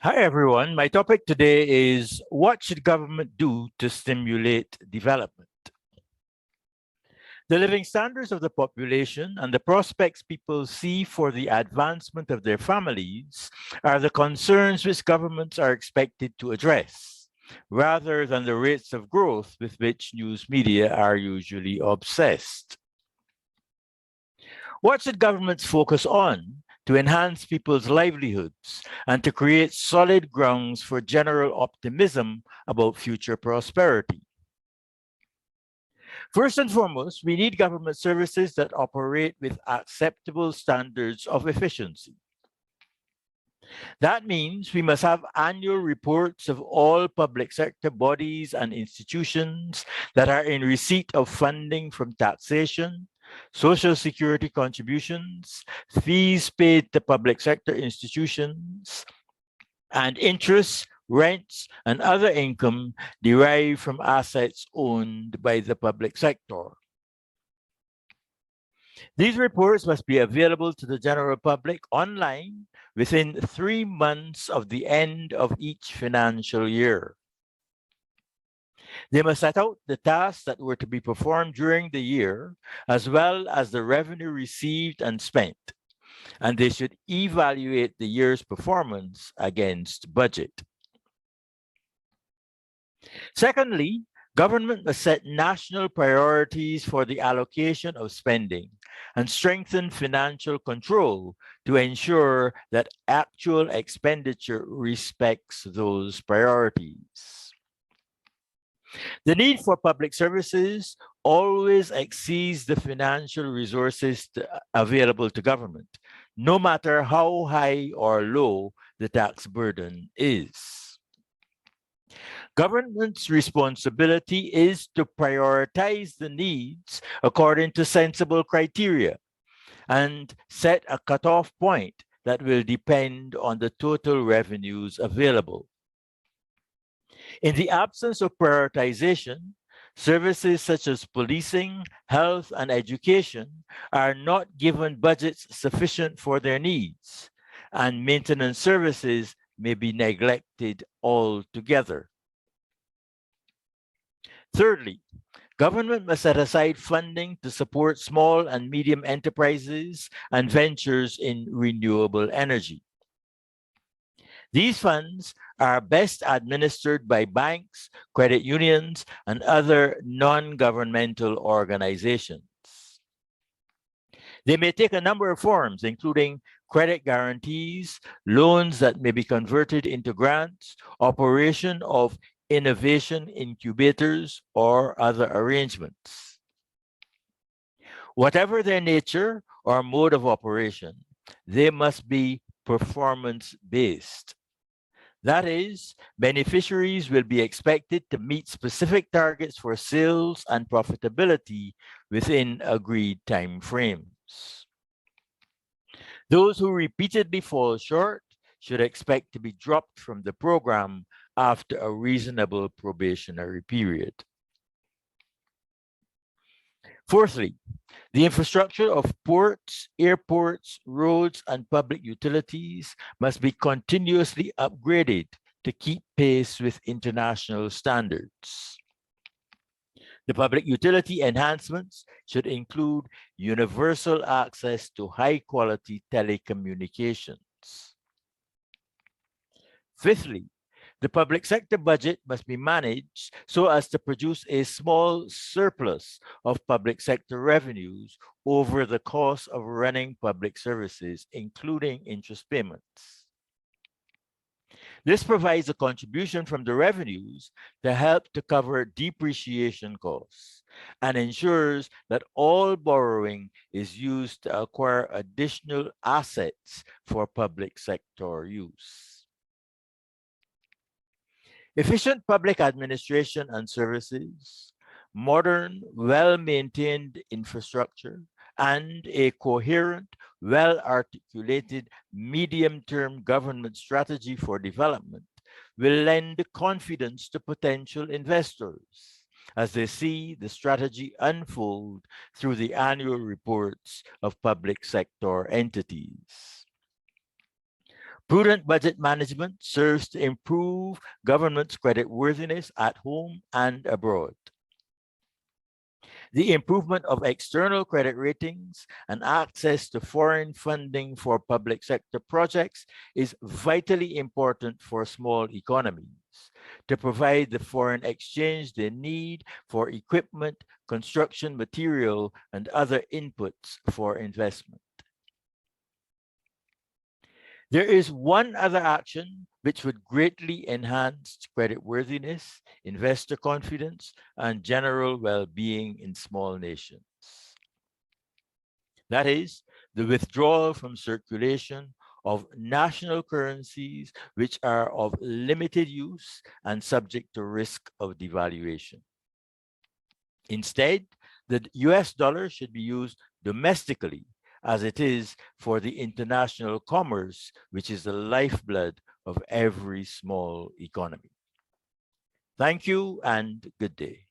Hi, everyone. My topic today is what should government do to stimulate development? The living standards of the population and the prospects people see for the advancement of their families are the concerns which governments are expected to address, rather than the rates of growth with which news media are usually obsessed. What should governments focus on to enhance people's livelihoods and to create solid grounds for general optimism about future prosperity? First and foremost, we need government services that operate with acceptable standards of efficiency. That means we must have annual reports of all public sector bodies and institutions that are in receipt of funding from taxation, social security contributions, fees paid to public sector institutions, and interest, rents, and other income derived from assets owned by the public sector. These reports must be available to the general public online within 3 months of the end of each financial year. They must set out the tasks that were to be performed during the year, as well as the revenue received and spent, and they should evaluate the year's performance against budget. Secondly, government must set national priorities for the allocation of spending and strengthen financial control to ensure that actual expenditure respects those priorities. The need for public services always exceeds the financial resources available to government, no matter how high or low the tax burden is. Government's responsibility is to prioritize the needs according to sensible criteria and set a cutoff point that will depend on the total revenues available. In the absence of prioritization, services such as policing, health, and education are not given budgets sufficient for their needs, and maintenance services may be neglected altogether. Thirdly, government must set aside funding to support small and medium enterprises and ventures in renewable energy. These funds are best administered by banks, credit unions, and other non-governmental organizations. They may take a number of forms, including credit guarantees, loans that may be converted into grants, operation of innovation incubators, or other arrangements. Whatever their nature or mode of operation, they must be performance-based. That is, beneficiaries will be expected to meet specific targets for sales and profitability within agreed timeframes. Those who repeatedly fall short should expect to be dropped from the program after a reasonable probationary period. Fourthly, the infrastructure of ports, airports, roads, and public utilities must be continuously upgraded to keep pace with international standards. The public utility enhancements should include universal access to high-quality telecommunications. Fifthly, the public sector budget must be managed so as to produce a small surplus of public sector revenues over the cost of running public services, including interest payments. This provides a contribution from the revenues to help to cover depreciation costs and ensures that all borrowing is used to acquire additional assets for public sector use. Efficient public administration and services, modern, well-maintained infrastructure, and a coherent, well-articulated medium-term government strategy for development will lend confidence to potential investors as they see the strategy unfold through the annual reports of public sector entities. Prudent budget management serves to improve government's creditworthiness at home and abroad. The improvement of external credit ratings and access to foreign funding for public sector projects is vitally important for small economies to provide the foreign exchange they need for equipment, construction material, and other inputs for investment. There is one other action which would greatly enhance creditworthiness, investor confidence, and general well-being in small nations. That is the withdrawal from circulation of national currencies which are of limited use and subject to risk of devaluation. Instead, the US dollar should be used domestically as it is for the international commerce, which is the lifeblood of every small economy. Thank you and good day.